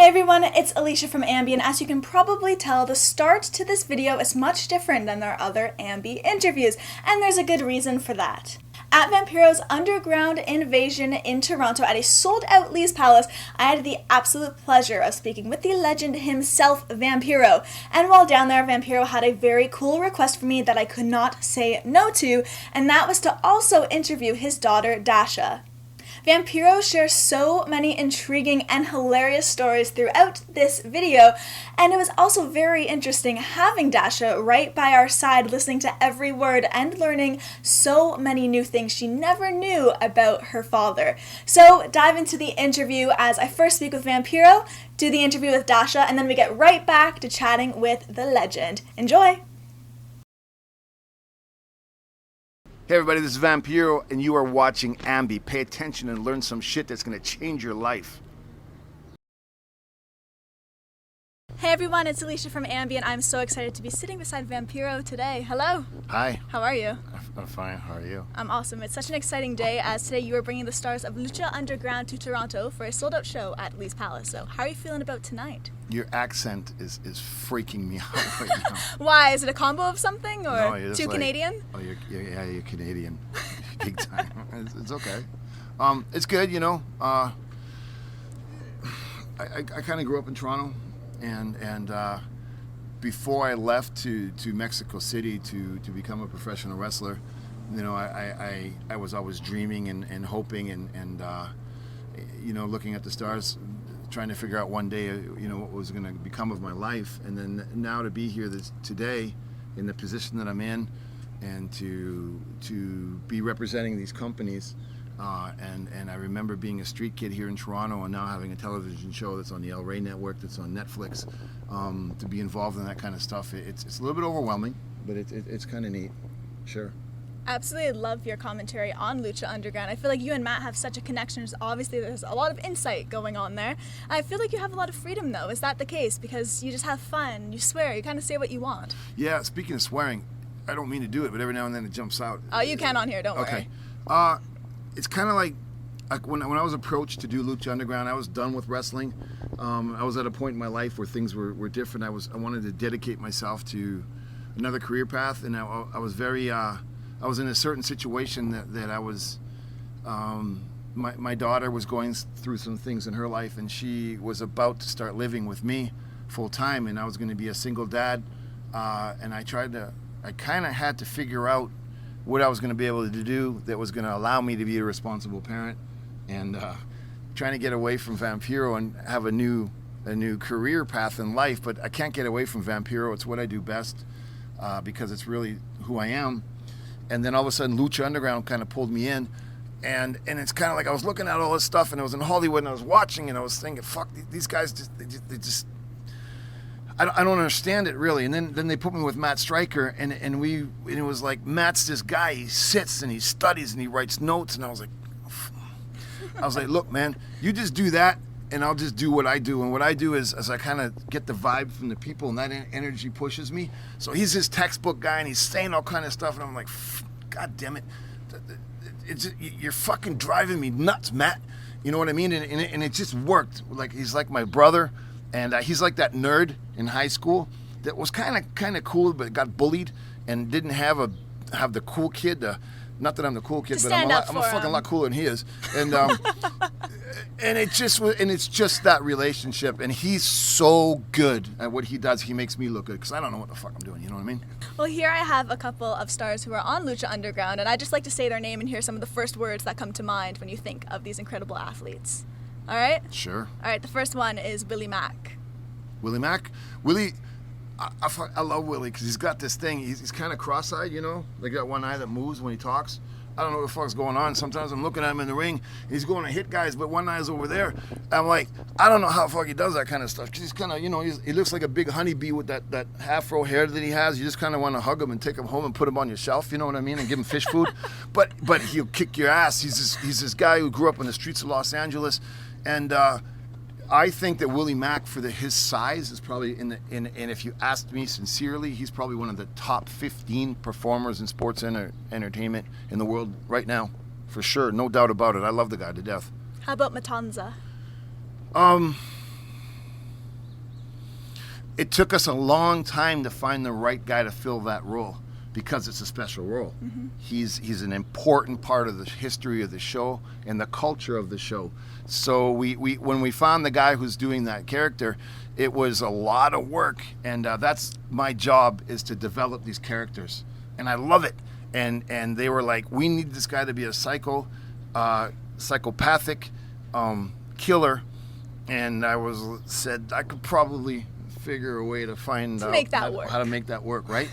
Hey everyone, it's Alicia from AMBY, and as you can probably tell, the start to this video is much different than our other AMBY interviews, and there's a good reason for that. At Vampiro's underground invasion in Toronto at a sold-out Lee's Palace, I had the absolute pleasure of speaking with the legend himself, Vampiro. And while down there, Vampiro had a very cool request for me that I could not say no to, and that was to also interview his daughter, Dasha. Vampiro shares so many intriguing and hilarious stories throughout this video, and it was also very interesting having Dasha right by our side, listening to every word and learning so many new things she never knew about her father. So dive into the interview as I first speak with Vampiro, do the interview with Dasha, and then we get right back to chatting with the legend. Enjoy! Hey everybody, this is Vampiro, and you are watching AMBY. Pay attention and learn some shit that's going to change your life. Hey everyone, it's Alicia from AMBY, and I'm so excited to be sitting beside Vampiro today. Hello. Hi. How are you? I'm fine. How are you? I'm awesome. It's such an exciting day as today you are bringing the stars of Lucha Underground to Toronto for a sold-out show at Lee's Palace. So how are you feeling about tonight? Your accent is freaking me out right now. Why? Is it a combo of something or No, too like, Canadian? Oh, you're Canadian. Big time. It's okay. It's good, you know. I kind of grew up in Toronto, and before I left to Mexico City to become a professional wrestler, you know, I was always dreaming and hoping and you know, looking at the stars, trying to figure out one day, you know, what was going to become of my life. And then now to be here today in the position that I'm in, and to be representing these companies, and I remember being a street kid here in Toronto and now having a television show that's on the El Rey network, that's on Netflix, to be involved in that kind of stuff. It's a little bit overwhelming, but it's kind of neat. Sure. Absolutely love your commentary on Lucha Underground. I feel like you and Matt have such a connection. Obviously, there's a lot of insight going on there. I feel like you have a lot of freedom, though. Is that the case? Because you just have fun, you swear, you kind of say what you want. Yeah, speaking of swearing, I don't mean to do it, but every now and then it jumps out. Oh, you can on here, don't worry. Okay. It's kind of like when I was approached to do Lucha Underground, I was done with wrestling. I was at a point in my life where things were different. I wanted to dedicate myself to another career path, and I was very... I was in a certain situation that I was, my daughter was going through some things in her life, and she was about to start living with me full time, and I was going to be a single dad, and I kind of had to figure out what I was going to be able to do that was going to allow me to be a responsible parent, and trying to get away from Vampiro and have a new career path in life. But I can't get away from Vampiro. It's what I do best, because it's really who I am. And then all of a sudden, Lucha Underground kind of pulled me in, and it's kind of like I was looking at all this stuff, and it was in Hollywood, and I was watching, and I was thinking, fuck, these guys I don't understand it really. And then they put me with Matt Stryker, and it was like, Matt's this guy, he sits and he studies and he writes notes, and I was like, look, man, you just do that, and I'll just do what I do. And what I do is I kind of get the vibe from the people, and that energy pushes me. So he's this textbook guy, and he's saying all kind of stuff, and I'm like, God damn it, you're fucking driving me nuts, Matt. You know what I mean? And it just worked. Like, he's like my brother, and he's like that nerd in high school that was kind of cool, but got bullied and didn't have the cool kid. Not that I'm the cool kid, but I'm a fucking lot cooler than he is. And and it's just that relationship. And he's so good at what he does. He makes me look good because I don't know what the fuck I'm doing. You know what I mean? Well, here I have a couple of stars who are on Lucha Underground, and I just like to say their name and hear some of the first words that come to mind when you think of these incredible athletes. All right? Sure. All right. The first one is Willie Mack. Willie Mack. Willie. I love Willie because he's got this thing. He's kind of cross-eyed, you know. They got one eye that moves when he talks. I don't know what the fuck's going on. Sometimes I'm looking at him in the ring. He's going to hit guys, but one eye's over there. I'm like, I don't know how the fuck he does that kind of stuff. Cause he's kind of, you know, he looks like a big honeybee with that afro hair that he has. You just kind of want to hug him and take him home and put him on your shelf. You know what I mean? And give him fish food. But he'll kick your ass. He's this guy who grew up in the streets of Los Angeles, and I think that Willie Mack, for his size, is probably and if you asked me sincerely, he's probably one of the top 15 performers in sports entertainment in the world right now, for sure, no doubt about it. I love the guy to death. How about Matanza? it took us a long time to find the right guy to fill that role, because it's a special role. Mm-hmm. He's an important part of the history of the show and the culture of the show. So we when we found the guy who's doing that character, it was a lot of work, and that's my job, is to develop these characters, and I love it. And they were like, we need this guy to be a psychopathic killer, and I said I could probably figure a way to find how to make that work, right?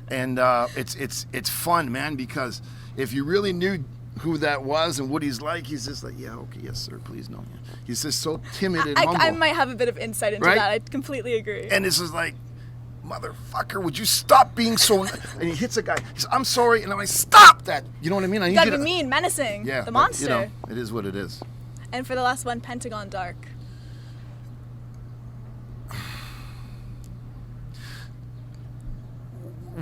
And it's fun, man, because if you really knew who that was and what he's like, he's just like, yeah, okay, yes, sir, please, no. He's just so timid and humble. I might have a bit of insight into that. I completely agree. And this is like, motherfucker, would you stop being so... And he hits a guy. He says, I'm sorry. And I'm like, stop that. You know what I mean? You gotta be mean, menacing. Yeah, the monster. It is what it is. And for the last one, Pentagon Dark.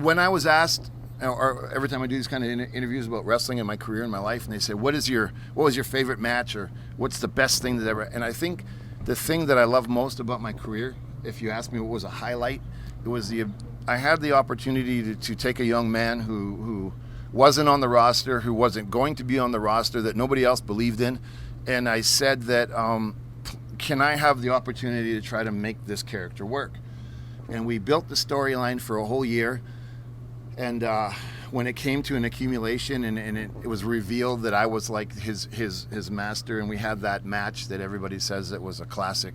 When I was asked, or every time I do these kind of interviews about wrestling and my career and my life, and they say, what was your favorite match, or what's the best thing that ever... And I think the thing that I love most about my career, if you ask me what was a highlight, it was I had the opportunity to take a young man who wasn't on the roster, who wasn't going to be on the roster, that nobody else believed in, and I said that, can I have the opportunity to try to make this character work? And we built the storyline for a whole year, and when it came to an accumulation and it was revealed that I was like his master, and we had that match that everybody says it was a classic,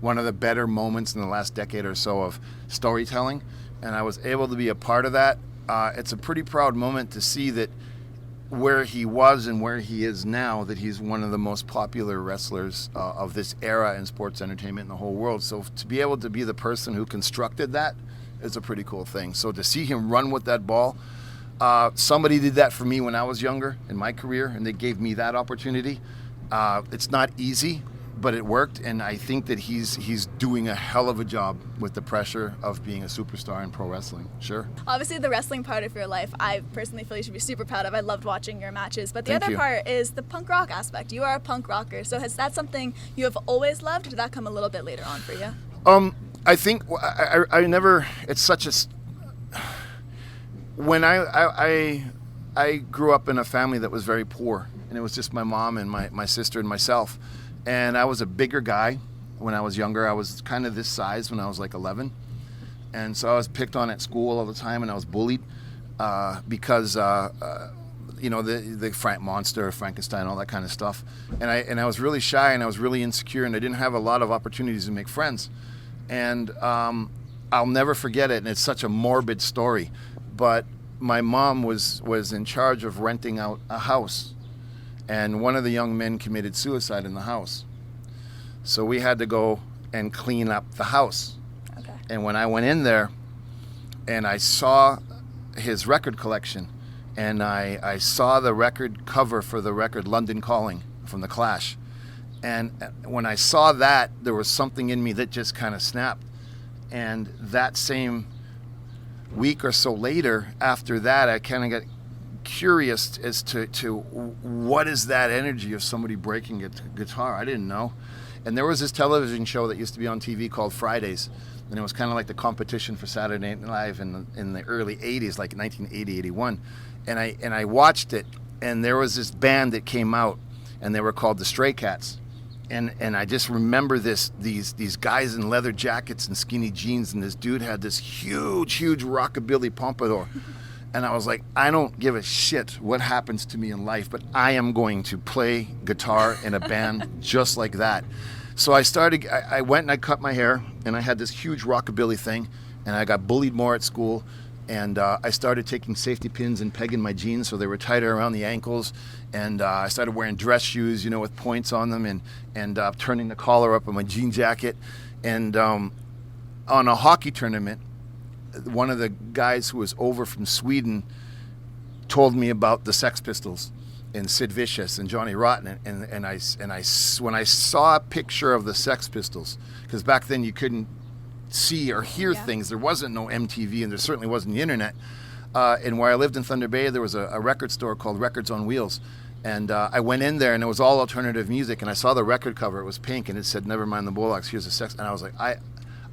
one of the better moments in the last decade or so of storytelling, and I was able to be a part of that. It's a pretty proud moment to see that where he was and where he is now, that he's one of the most popular wrestlers of this era in sports entertainment in the whole world. So to be able to be the person who constructed that is a pretty cool thing. So to see him run with that ball, somebody did that for me when I was younger in my career, and they gave me that opportunity. It's not easy, but it worked, and I think that he's doing a hell of a job with the pressure of being a superstar in pro wrestling. Sure. Obviously, the wrestling part of your life, I personally feel you should be super proud of. I loved watching your matches, but the Thank other you. part is the punk rock aspect. You are a punk rocker, so has that something you have always loved, or did that come a little bit later on for you? I think I never. It's such a. When I grew up in a family that was very poor, and it was just my mom and my sister and myself. And I was a bigger guy when I was younger. I was kind of this size when I was like 11. And so I was picked on at school all the time, and I was bullied because, the Frank Monster, Frankenstein, all that kind of stuff. And I was really shy, and I was really insecure, and I didn't have a lot of opportunities to make friends. And I'll never forget it, and it's such a morbid story. But my mom was in charge of renting out a house. And one of the young men committed suicide in the house. So we had to go and clean up the house. Okay. And when I went in there and I saw his record collection, and I saw the record cover for the record London Calling from The Clash. And when I saw that, there was something in me that just kind of snapped. And that same week or so later, after that, I kind of got curious as to what is that energy of somebody breaking a guitar. I didn't know. And there was this television show that used to be on TV called Fridays, and it was kind of like the competition for Saturday Night Live in the early 80s, like 1980, 81. And I watched it, and there was this band that came out, and they were called the Stray Cats. And I just remember these guys in leather jackets and skinny jeans, and this dude had this huge rockabilly pompadour. And I was like, I don't give a shit what happens to me in life, but I am going to play guitar in a band just like that. So I went and I cut my hair, and I had this huge rockabilly thing, and I got bullied more at school. And I started taking safety pins and pegging my jeans so they were tighter around the ankles. And I started wearing dress shoes, with points on them, and turning the collar up on my jean jacket. And on a hockey tournament, one of the guys who was over from Sweden told me about the Sex Pistols and Sid Vicious and Johnny Rotten, and when I saw a picture of the Sex Pistols, because back then you couldn't see or hear things, there wasn't no MTV, and there certainly wasn't the internet. And where I lived in Thunder Bay, there was a record store called Records on Wheels, and I went in there, and it was all alternative music, and I saw the record cover. It was pink, and it said "Never Mind the Bullocks, Here's the Sex," and I was like,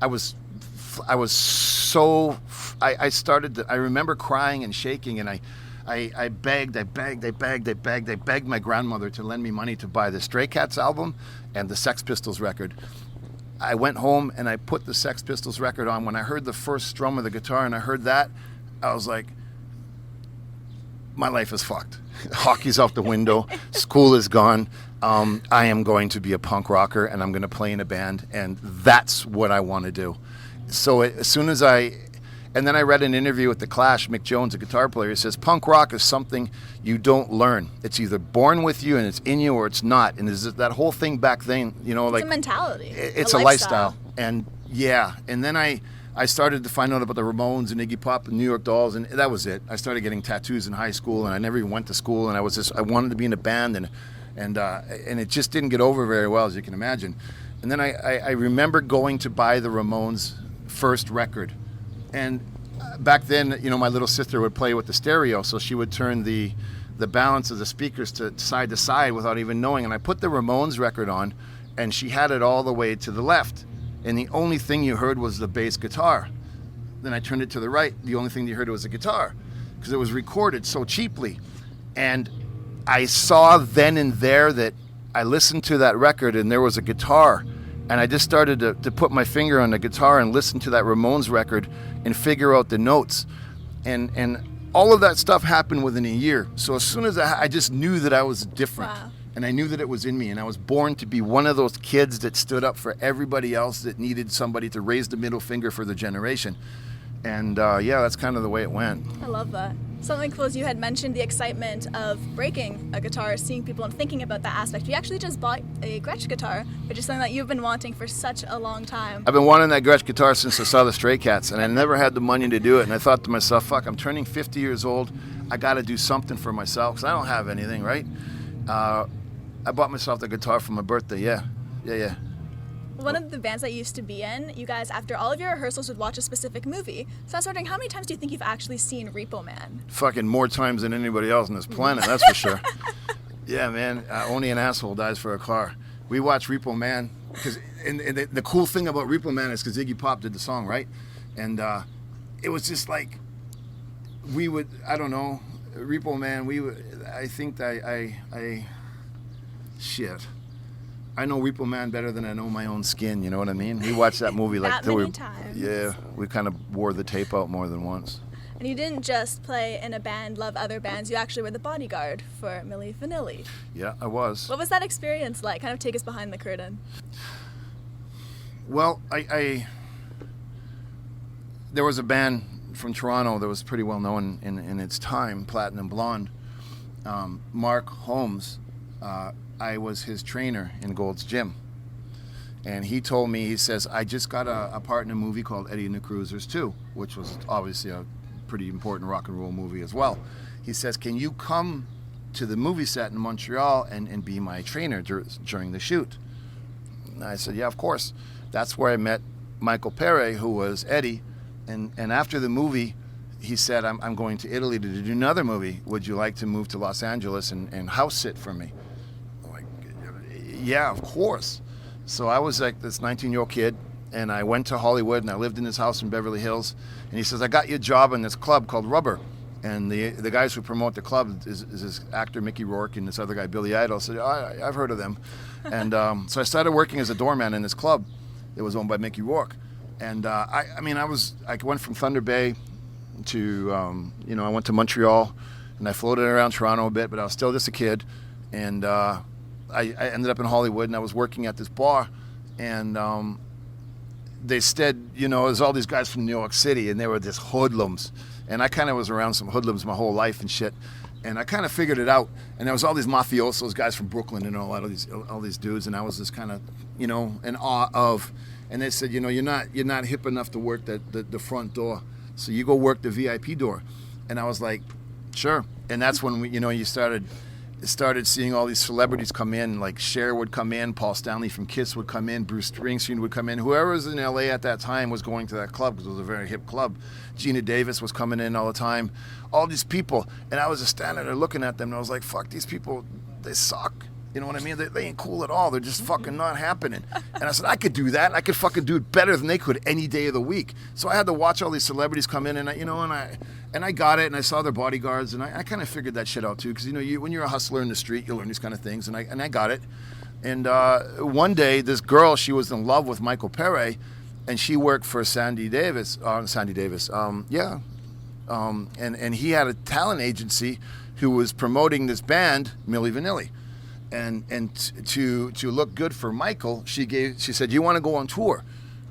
I was so, I started, I remember crying and shaking, and I begged my grandmother to lend me money to buy the Stray Cats album and the Sex Pistols record. I went home and I put the Sex Pistols record on. When I heard the first strum of the guitar and I heard that, I was like, my life is fucked. Hockey's out the window. School is gone. I am going to be a punk rocker, and I'm going to play in a band, and that's what I want to do. So as soon as and then I read an interview with The Clash, Mick Jones, a guitar player. He says, punk rock is something you don't learn. It's either born with you and it's in you, or it's not. And there's that whole thing back then, you know, like... It's a mentality. It's a lifestyle. And yeah, and then I started to find out about the Ramones and Iggy Pop and New York Dolls, and that was it. I started getting tattoos in high school, and I never even went to school, and I wanted to be in a band, and it just didn't get over very well, as you can imagine. And then I remember going to buy the Ramones' first record, and back then, you know, my little sister would play with the stereo, so she would turn the balance of the speakers to side without even knowing, and I put the Ramones record on, and she had it all the way to the left, and the only thing you heard was the bass guitar. Then I turned it to the right, the only thing you heard was a guitar, because it was recorded so cheaply. And I saw then and there that I listened to that record and there was a guitar, and I just started to put my finger on the guitar and listen to that Ramones record and figure out the notes. And all of that stuff happened within a year. So as soon as I just knew that I was different. Wow. And I knew that it was in me, and I was born to be one of those kids that stood up for everybody else that needed somebody to raise the middle finger for the generation. And yeah, that's kind of the way it went. I love that. Something cool is you had mentioned the excitement of breaking a guitar, seeing people and thinking about that aspect. You actually just bought a Gretsch guitar, which is something that you've been wanting for such a long time. I've been wanting that Gretsch guitar since I saw the Stray Cats, and I never had the money to do it. And I thought to myself, fuck, I'm turning 50 years old. I got to do something for myself, because I don't have anything, right? I bought myself the guitar for my birthday, yeah. One of the bands that you used to be in, you guys, after all of your rehearsals, would watch a specific movie. So I was wondering, how many times do you think you've actually seen Repo Man? Fucking more times than anybody else on this planet, that's for sure. Yeah, man, only an asshole dies for a car. We watched Repo Man, and the cool thing about Repo Man is because Iggy Pop did the song, right? And it was just like, we would, I don't know, Repo Man, I think shit. I know Repo Man better than I know my own skin, you know what I mean? We watched that movie like... that many times. Yeah, we kind of wore the tape out more than once. And you didn't just play in a band, love other bands, you actually were the bodyguard for Milli Vanilli. Yeah, I was. What was that experience like? Kind of take us behind the curtain. Well, there was a band from Toronto that was pretty well known in its time, Platinum Blonde. Mark Holmes, I was his trainer in Gold's Gym. And he told me, he says, I just got a part in a movie called Eddie and the Cruisers 2, which was obviously a pretty important rock and roll movie as well. He says, can you come to the movie set in Montreal and be my trainer during the shoot? And I said, yeah, of course. That's where I met Michael Pere, who was Eddie. And after the movie, he said, I'm going to Italy to do another movie. Would you like to move to Los Angeles and house sit for me? I'm like, yeah, of course. So I was like this 19-year-old kid, and I went to Hollywood, and I lived in this house in Beverly Hills. And he says, I got you a job in this club called Rubber. And the guys who promote the club is this actor Mickey Rourke and this other guy Billy Idol. I said, I've heard of them. And so I started working as a doorman in this club. It was owned by Mickey Rourke. And I went from Thunder Bay to, I went to Montreal, and I floated around Toronto a bit, but I was still just a kid. And I ended up in Hollywood, and I was working at this bar, and they said, there's all these guys from New York City, and they were just hoodlums. And I kind of was around some hoodlums my whole life and shit. And I kind of figured it out. And there was all these mafiosos, guys from Brooklyn, and all these dudes, and I was just kind of, in awe of. And they said, you're not hip enough to work the front door, so you go work the VIP door. And I was like, sure. And that's when you started seeing all these celebrities come in, like Cher would come in, Paul Stanley from Kiss would come in, Bruce Springsteen would come in. Whoever was in LA at that time was going to that club because it was a very hip club. Gina Davis was coming in all the time. All these people. And I was just standing there looking at them, and I was like, fuck, these people, they suck. You know what I mean? They ain't cool at all. They're just fucking not happening. And I said, I could do that. I could fucking do it better than they could any day of the week. So I had to watch all these celebrities come in, and I got it, and I saw their bodyguards, and I kind of figured that shit out too, because when you're a hustler in the street, you learn these kind of things, and I got it. And one day, this girl, she was in love with Michael Pere, and she worked for Sandy Davis. And he had a talent agency who was promoting this band, Milli Vanilli. And to look good for Michael, she said, "You want to go on tour?"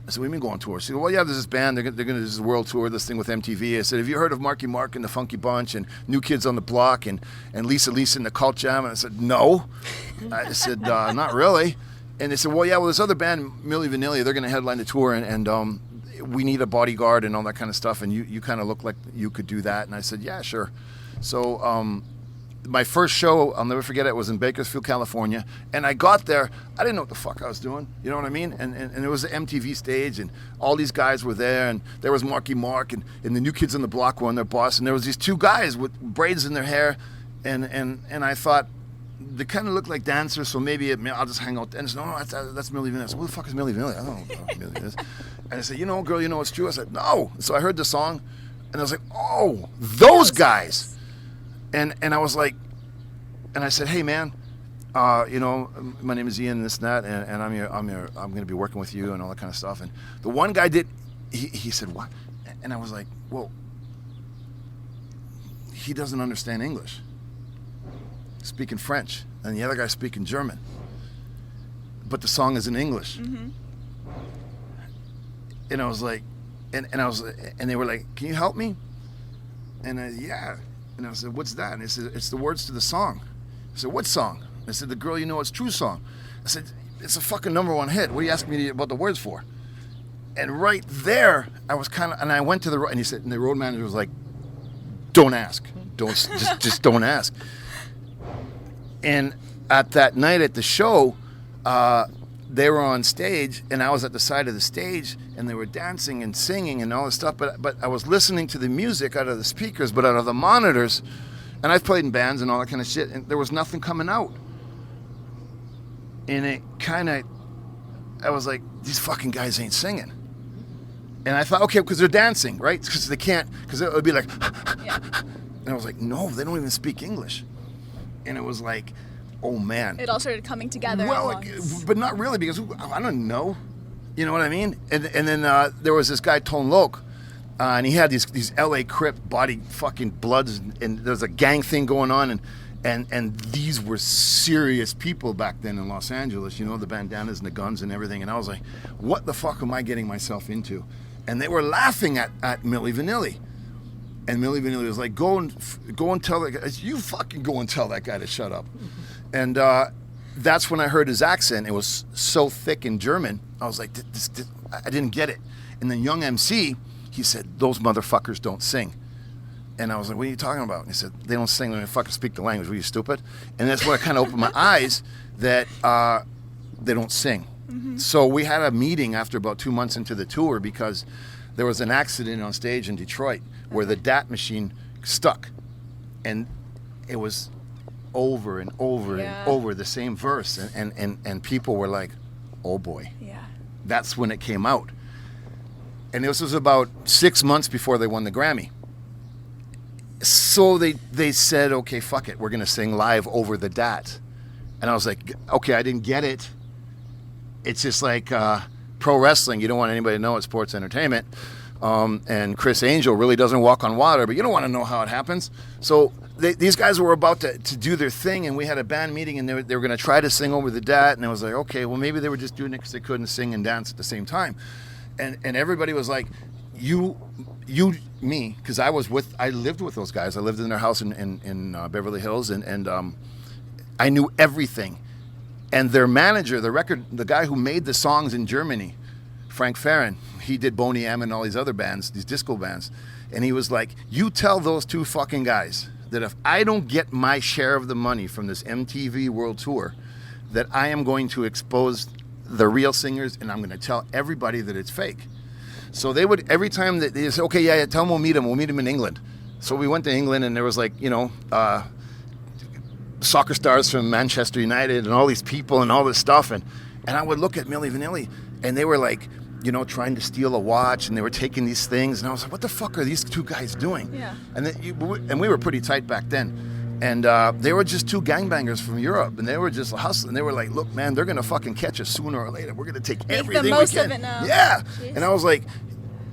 I said, "What do you mean go on tour?" She said, "Well, yeah, there's this band. They're going to do this world tour, this thing with MTV." I said, "Have you heard of Marky Mark and the Funky Bunch and New Kids on the Block and Lisa and the Cult Jam?" And I said, "No." I said, "Not really." And they said, "Well, yeah, this other band, Milli Vanilli, they're going to headline the tour, and we need a bodyguard and all that kind of stuff. And you kind of look like you could do that." And I said, "Yeah, sure." So my first show, I'll never forget it, was in Bakersfield, California. And I got there, I didn't know what the fuck I was doing. You know what I mean? And it was an MTV stage, and all these guys were there, and there was Marky Mark, and the New Kids on the Block were on their boss, and there was these two guys with braids in their hair, and I thought, they kind of looked like dancers, so maybe I'll just hang out. And I said, "No, that's Milli Vanilli." I said, "Who the fuck is Milli Vanilli? I don't know what Milli Vanilli is." And I said, "Girl, it's true." I said, "No." So I heard the song, and I was like, "Oh, those guys." And I was like, and I said, "Hey, man, my name is Ian, and this and that, and I'm going to be working with you and all that kind of stuff." And the one guy he said, "What?" And I was like, "Well, he doesn't understand English, speaking French, and the other guy's speaking German, but the song is in English." Mm-hmm. And I was like, and they were like, "Can you help me?" And yeah. And I said, "What's that?" And they said, "It's the words to the song." I said, "What song?" I said, "The Girl You Know It's True song." I said, "It's a fucking #1 hit. What are you asking me about the words for?" And right there, I was and I went to and he said, and the road manager was like, "Don't ask. Just don't ask." And at that night at the show, they were on stage, and I was at the side of the stage, and they were dancing and singing and all this stuff, but I was listening to the music out of the speakers, but out of the monitors, and I've played in bands and all that kind of shit, and there was nothing coming out. And it I was like, these fucking guys ain't singing. And I thought, okay, because they're dancing, right? Because they can't, because it would be like, yeah. And I was like, no, they don't even speak English. And it was like, oh man. It all started coming together. Well, but not really, because I don't know. You know what I mean? And then there was this guy, Tone Loc, and he had these LA Crip body fucking bloods, and there's a gang thing going on, and these were serious people back then in Los Angeles, the bandanas and the guns and everything. And I was like, what the fuck am I getting myself into? And they were laughing at Milli Vanilli. And Milli Vanilli was like, go and tell that guy, you fucking go and tell that guy to shut up. And that's when I heard his accent. It was so thick in German. I was like, I didn't get it. And then Young MC, he said, "Those motherfuckers don't sing." And I was like, "What are you talking about?" And he said, "They don't sing when they fucking speak the language. Were you stupid?" And that's where I kind of opened my eyes that they don't sing. Mm-hmm. So we had a meeting after about 2 months into the tour, because there was an accident on stage in Detroit where the DAT machine stuck. And it was over and over and over the same verse. And people were like, oh boy. Yeah. That's when it came out. And this was about 6 months before they won the Grammy. So they said, okay, fuck it. We're going to sing live over the DAT. And I was like, okay, I didn't get it. It's just like pro wrestling. You don't want anybody to know it's sports entertainment. And Chris Angel really doesn't walk on water, but you don't want to know how it happens. So these guys were about to do their thing, and we had a band meeting, and they were going to try to sing over the DAT. And I was like, okay, well, maybe they were just doing it because they couldn't sing and dance at the same time. And everybody was like, me, because I lived with those guys. I lived in their house in Beverly Hills, and I knew everything. And their manager, the guy who made the songs in Germany, Frank Farren, he did Boney M and all these other bands, these disco bands. And he was like, you tell those two fucking guys that if I don't get my share of the money from this MTV World Tour, that I am going to expose the real singers, and I'm going to tell everybody that it's fake. So they would, every time that they say, okay, yeah, tell them we'll meet him in England. So we went to England, and there was like, soccer stars from Manchester United and all these people and all this stuff. And I would look at Milli Vanilli, and they were like, you know, trying to steal a watch, and they were taking these things. And I was like, what the fuck are these two guys doing? Yeah. And we were pretty tight back then. And they were just two gangbangers from Europe, and they were just hustling. They were like, look, man, they're going to fucking catch us sooner or later. We're going to take everything the most we can. of it now. Yeah. Jeez. And I was like,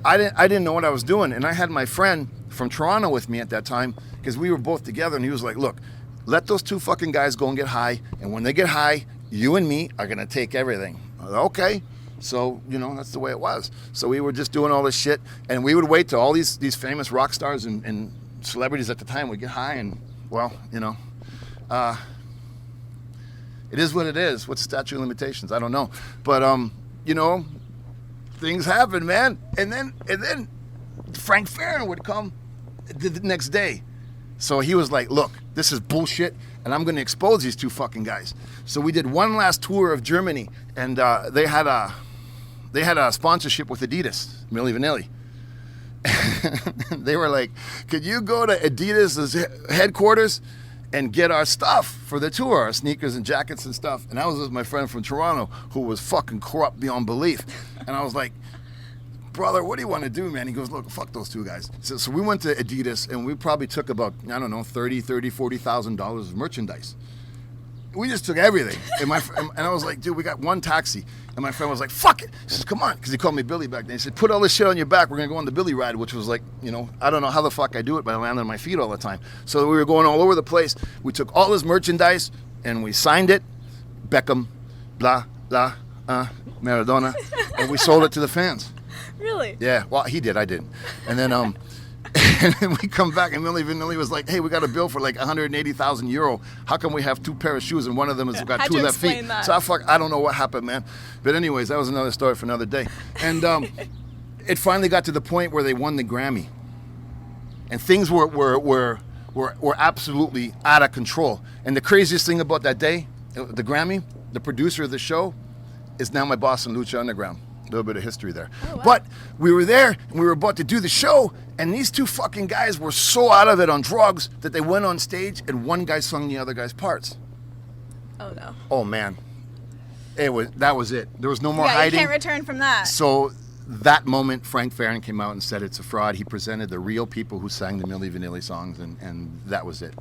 I didn't know what I was doing. And I had my friend from Toronto with me at that time, because we were both together, and he was like, look, let those two fucking guys go and get high, and when they get high, you and me are going to take everything. I was like, okay. So, you know, that's the way it was. So we were just doing all this shit, and we would wait till all these famous rock stars and celebrities at the time would get high, and, well, you know, it is what it is. What's the statute of limitations? I don't know. But, you know, things happen, man. And then Frank Farron would come the next day. So he was like, look, this is bullshit, and I'm going to expose these two fucking guys. So we did one last tour of Germany, and they had a sponsorship with Adidas, Milli Vanilli. They were like, could you go to Adidas' headquarters and get our stuff for the tour, our sneakers and jackets and stuff? And I was with my friend from Toronto, who was fucking corrupt beyond belief. And I was like, brother, what do you want to do, man? He goes, look, fuck those two guys. So we went to Adidas, and we probably took about, I don't know, $40,000 of merchandise. We just took everything. And I was like, dude, we got one taxi. And my friend was like, fuck it. He says, come on. Because he called me Billy back then. He said, put all this shit on your back. We're going to go on the Billy ride, which was like, you know, I don't know how the fuck I do it, but I land on my feet all the time. So we were going all over the place. We took all this merchandise, and we signed it. Beckham, blah, blah, Maradona. And we sold it to the fans. Really? Yeah, well, he did, I didn't. And then and then we come back, and Milli Vanilli was like, hey, we got a bill for like 180,000 euro. How come we have two pair of shoes, and one of them has got two left feet? That. So I don't know what happened, man. But anyways, that was another story for another day. And it finally got to the point where they won the Grammy. And things were absolutely out of control. And the craziest thing about that day, the Grammy, the producer of the show, is now my boss in Lucha Underground. A little bit of history there. Oh, wow. But we were there, and we were about to do the show, and these two fucking guys were so out of it on drugs that they went on stage, and one guy sung the other guy's parts. Oh, no. Oh, man. That was it. There was no more hiding. You can't return from that. So that moment, Frank Farron came out and said it's a fraud. He presented the real people who sang the Milli Vanilli songs, and that was it.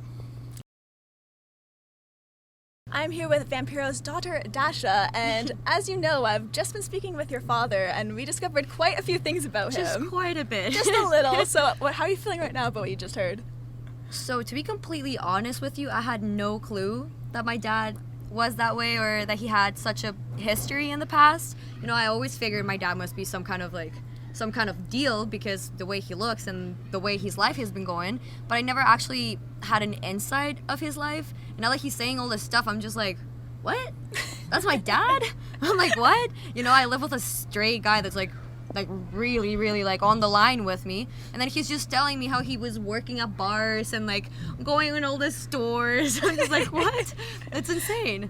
I'm here with Vampiro's daughter, Dasha, and as you know, I've just been speaking with your father, and we discovered quite a few things about him. Just quite a bit. Just a little. So how are you feeling right now about what you just heard? So to be completely honest with you, I had no clue that my dad was that way or that he had such a history in the past. You know, I always figured my dad must be some kind of deal because the way he looks and the way his life has been going, but I never actually had an insight of his life. And now that he's saying all this stuff, I'm just like, what? That's my dad? I'm like, what? You know, I live with a straight guy that's like really, really like on the line with me. And then he's just telling me how he was working at bars and like going in all the stores. I'm just like, what? It's insane.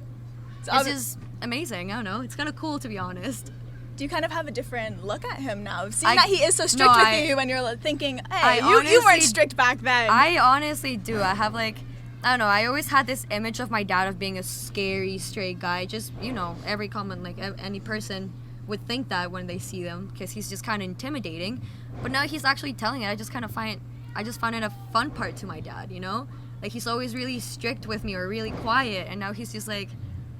It's just amazing. I don't know. It's kind of cool, to be honest. Do you kind of have a different look at him now? Seeing that he is so strict with you and you're thinking, hey, you weren't strict back then. I honestly do. I have like, I don't know, I always had this image of my dad of being a scary, straight guy. Just, you know, every common, like any person would think that when they see them because he's just kind of intimidating. But now he's actually telling it. I just find it a fun part to my dad, you know? Like he's always really strict with me or really quiet, and now he's just like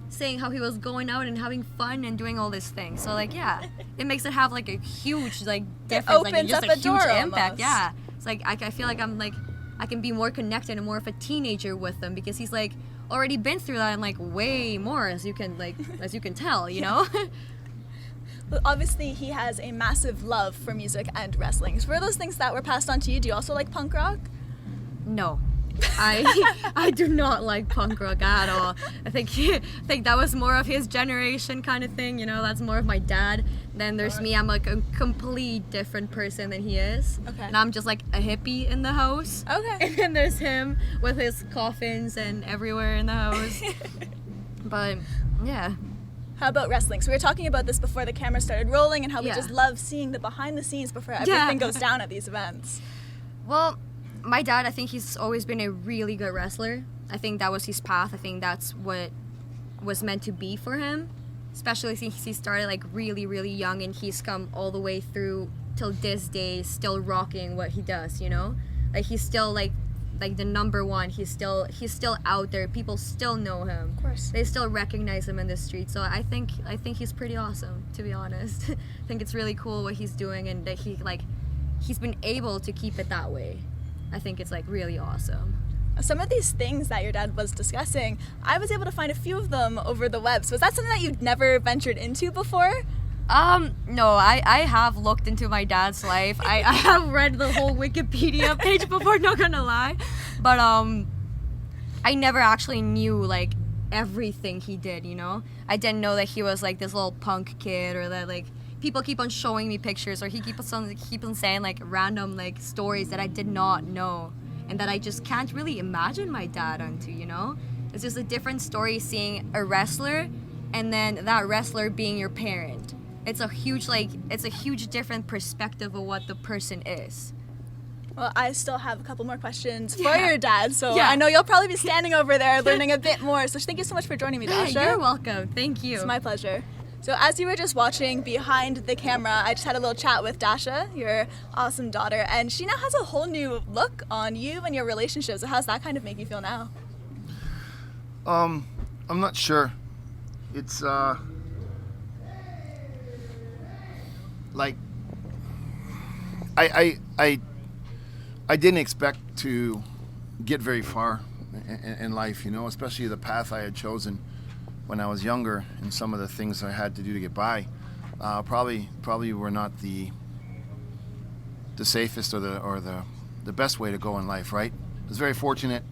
saying how he was going out and having fun and doing all these things. So like, yeah, it makes it have like a huge like difference, it opens like just up a huge door impact. Almost. Yeah, it's like I feel like I'm like I can be more connected and more of a teenager with him because he's like already been through that and like way more as you can tell, you know. Well, obviously he has a massive love for music and wrestling. So were those things that were passed on to you? Do you also like punk rock? No. I do not like punk rock at all. I think that was more of his generation kind of thing, you know, that's more of my dad. Then there's me, I'm like a complete different person than he is. Okay. And I'm just like a hippie in the house. Okay. And then there's him with his coffins and everywhere in the house. But yeah. How about wrestling? So we were talking about this before the camera started rolling and how we just love seeing the behind the scenes before everything goes down at these events. Well, my dad, I think he's always been a really good wrestler. I think that was his path. I think that's what was meant to be for him, especially since he started like really, really young, and he's come all the way through till this day, still rocking what he does, you know? Like he's still like the number one. He's still out there. People still know him. Of course. They still recognize him in the street. So I think he's pretty awesome, to be honest. I think it's really cool what he's doing, and that he's been able to keep it that way. I think it's like really awesome. Some of these things that your dad was discussing, I was able to find a few of them over the web. So was that something that you'd never ventured into before? No, I have looked into my dad's life. I have read the whole Wikipedia page before, not gonna lie. But, I never actually knew, like, everything he did, you know? I didn't know that he was, like, this little punk kid, or that, like, people keep on showing me pictures, or he keep on saying, like, random, like, stories that I did not know, and that I just can't really imagine my dad onto, you know? It's just a different story seeing a wrestler, and then that wrestler being your parent. It's a huge different perspective of what the person is. Well, I still have a couple more questions for your dad, so Yeah. I know you'll probably be standing over there learning a bit more. So thank you so much for joining me, Dasha. You're welcome. Thank you. It's my pleasure. So as you were just watching behind the camera, I just had a little chat with Dasha, your awesome daughter, and she now has a whole new look on you and your relationship. So how's that kind of make you feel now? I'm not sure. It's like I didn't expect to get very far in life, you know, especially the path I had chosen when I was younger, and some of the things I had to do to get by. Probably were not the safest or the best way to go in life, right? I was very fortunate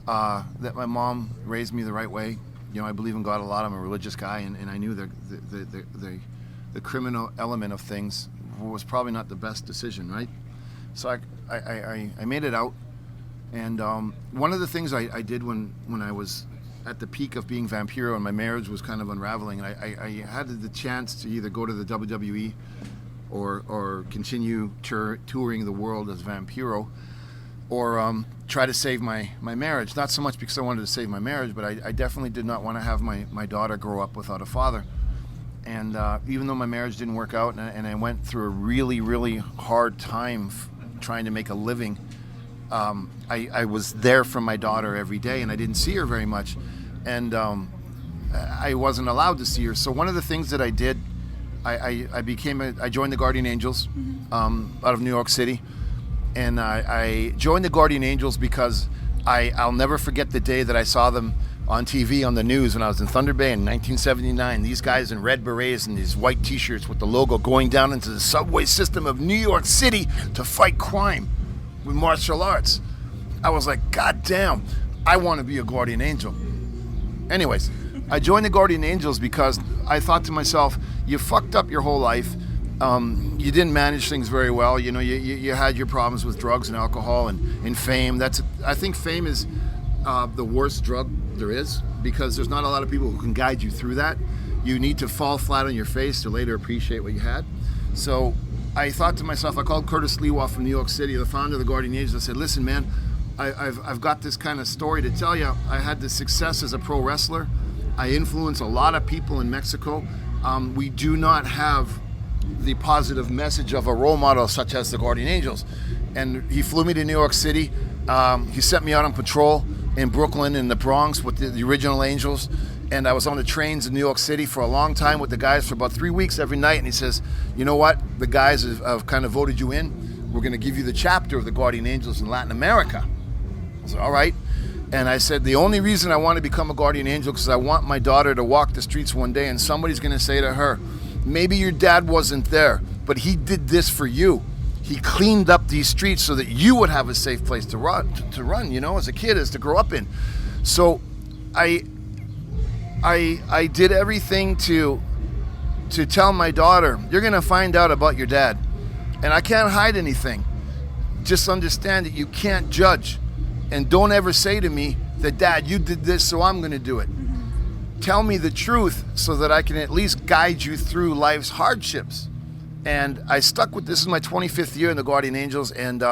that my mom raised me the right way. You know, I believe in God a lot. I'm a religious guy, and I knew the criminal element of things was probably not the best decision, right? So I made it out, and one of the things I did when I was at the peak of being Vampiro and my marriage was kind of unraveling, and I had the chance to either go to the WWE or continue touring the world as Vampiro, or try to save my marriage. Not so much because I wanted to save my marriage, but I definitely did not want to have my daughter grow up without a father. And even though my marriage didn't work out, and I went through a really, really hard time trying to make a living, I was there for my daughter every day, and I didn't see her very much. And I wasn't allowed to see her. So one of the things that I did, I joined the Guardian Angels out of New York City. And I joined the Guardian Angels because I'll never forget the day that I saw them on TV on the news when I was in Thunder Bay in 1979. These guys in red berets and these white t-shirts with the logo going down into the subway system of New York City to fight crime with martial arts. I was like, God damn, I want to be a Guardian Angel. Anyways, I joined the Guardian Angels because I thought to myself, you fucked up your whole life. You didn't manage things very well. You know, you had your problems with drugs and alcohol and fame. I think fame is the worst drug there is, because there's not a lot of people who can guide you through that. You need to fall flat on your face to later appreciate what you had. So I thought to myself, I called Curtis Lewa from New York City, the founder of the Guardian Angels. I said, listen, man, I've got this kind of story to tell you. I had the success as a pro wrestler. I influence a lot of people in Mexico. We do not have the positive message of a role model such as the Guardian Angels. And he flew me to New York City. He sent me out on patrol in Brooklyn and the Bronx with the original Angels. And I was on the trains in New York City for a long time with the guys for about 3 weeks every night. And he says, you know what? The guys have kind of voted you in. We're going to give you the chapter of the Guardian Angels in Latin America. I said, all right. And I said, the only reason I want to become a Guardian Angel because I want my daughter to walk the streets one day and somebody's going to say to her, maybe your dad wasn't there, but he did this for you. He cleaned up these streets so that you would have a safe place to run, you know, as a kid, as to grow up in. So I did everything to tell my daughter, you're going to find out about your dad. And I can't hide anything. Just understand that you can't judge. And don't ever say to me that, Dad, you did this, so I'm going to do it. Tell me the truth so that I can at least guide you through life's hardships. And I stuck with this. Is my 25th year in the Guardian Angels, and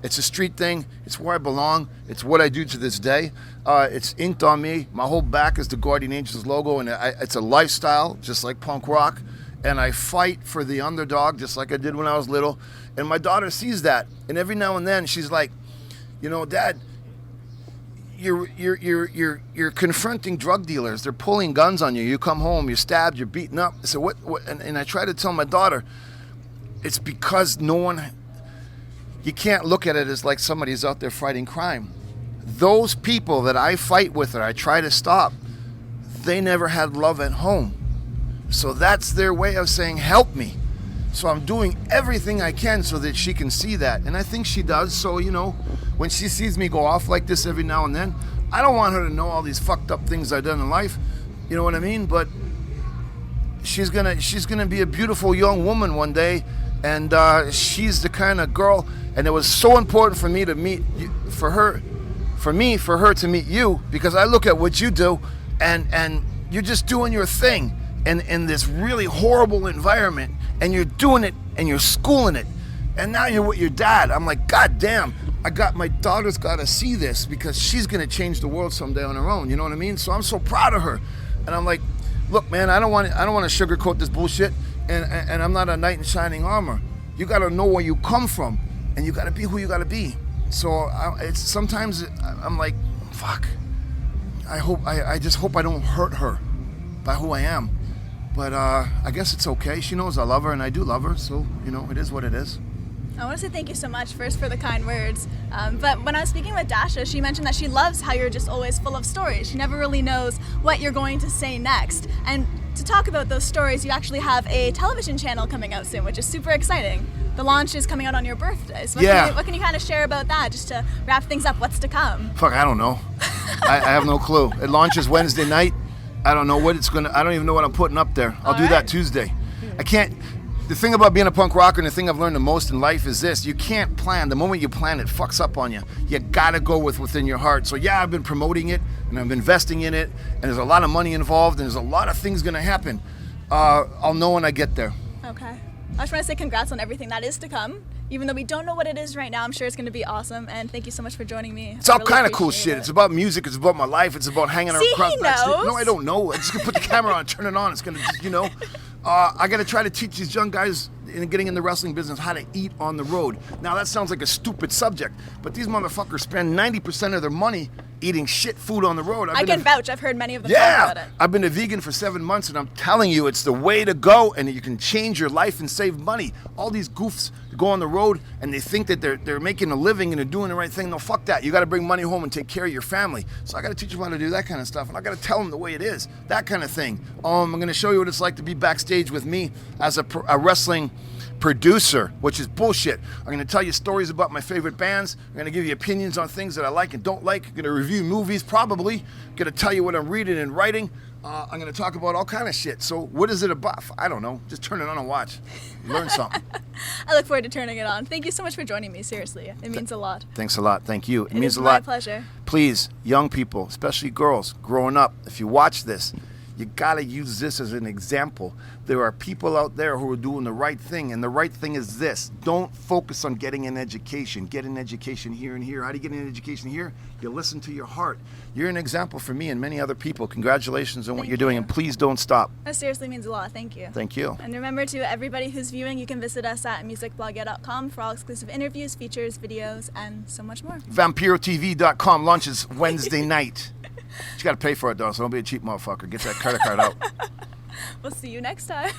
it's a street thing. It's where I belong. It's what I do to this day. It's inked on me. My whole back is the Guardian Angels logo, and it's a lifestyle, just like punk rock. And I fight for the underdog, just like I did when I was little. And my daughter sees that, and every now and then she's like, you know, Dad, you're confronting drug dealers. They're pulling guns on you. You come home, you're stabbed, you're beaten up. So what? And I try to tell my daughter, it's because you can't look at it as like somebody's out there fighting crime. Those people that I fight with or I try to stop, they never had love at home. So that's their way of saying, help me. So I'm doing everything I can so that she can see that. And I think she does. So, you know, when she sees me go off like this every now and then, I don't want her to know all these fucked up things I've done in life. You know what I mean? But she's gonna be a beautiful young woman one day. And she's the kind of girl, and it was so important for me to meet you, for her to meet you, because I look at what you do, and you're just doing your thing in this really horrible environment, and you're doing it, and you're schooling it, and now you're with your dad. I'm like, God damn, my daughter's got to see this, because she's gonna change the world someday on her own. You know what I mean? So I'm so proud of her, and I'm like, look, man, I don't want to sugarcoat this bullshit. And I'm not a knight in shining armor. You got to know where you come from, and you got to be who you got to be. So sometimes I'm like, fuck. I just hope I don't hurt her by who I am. But I guess it's okay. She knows I love her, and I do love her. So, you know, it is what it is. I want to say thank you so much first for the kind words. But when I was speaking with Dasha, she mentioned that she loves how you're just always full of stories. She never really knows what you're going to say next. And to talk about those stories, you actually have a television channel coming out soon, which is super exciting. The launch is coming out on your birthday. So what can you kind of share about that, just to wrap things up? What's to come? Fuck, I don't know. I have no clue. It launches Wednesday night. I don't know what it's gonna. I don't even know what I'm putting up there. I'll do that Tuesday. I can't. The thing about being a punk rocker, and the thing I've learned the most in life is this: you can't plan. The moment you plan, it fucks up on you. You gotta go with within your heart. So yeah, I've been promoting it, and I'm investing in it, and there's a lot of money involved, and there's a lot of things gonna happen. I'll know when I get there. Okay. I just want to say congrats on everything that is to come. Even though we don't know what it is right now, I'm sure it's going to be awesome. And thank you so much for joining me. It's all kind of cool shit. It's about music. It's about my life. It's about hanging out across backstage. No, I don't know. I just gonna put the camera on, turn it on. It's gonna, you know. I got to try to teach these young guys getting in the wrestling business how to eat on the road. Now that sounds like a stupid subject, but these motherfuckers spend 90% of their money eating shit food on the road. I can vouch. I've heard many of them talk about it. I've been a vegan for 7 months, and I'm telling you, it's the way to go, and you can change your life and save money. All these goofs go on the road, and they think that they're making a living and they're doing the right thing. No, fuck that. You got to bring money home and take care of your family. So I got to teach them how to do that kind of stuff, and I got to tell them the way it is, that kind of thing. I'm going to show you what it's like to be backstage with me as a wrestling producer, which is bullshit. I'm going to tell you stories about my favorite bands. I'm going to give you opinions on things that I like and don't like. I'm going to review movies, probably. I'm going to tell you what I'm reading and writing. I'm going to talk about all kind of shit. So what is it about? I don't know. Just turn it on and watch. Learn something. I look forward to turning it on. Thank you so much for joining me. Seriously, it means a lot. Thanks a lot. Thank you. It means a lot. It's my pleasure. Please, young people, especially girls growing up, if you watch this, you gotta use this as an example. There are people out there who are doing the right thing, and the right thing is this: don't focus on getting an education. Get an education here and here. How do you get an education here? You listen to your heart. You're an example for me and many other people. Congratulations on what you're doing, and please don't stop. That seriously means a lot. Thank you. Thank you. And remember, to everybody who's viewing, you can visit us at musicblogger.com for all exclusive interviews, features, videos, and so much more. VampiroTV.com launches Wednesday night. You got to pay for it, though, so don't be a cheap motherfucker. Get that credit card out. We'll see you next time.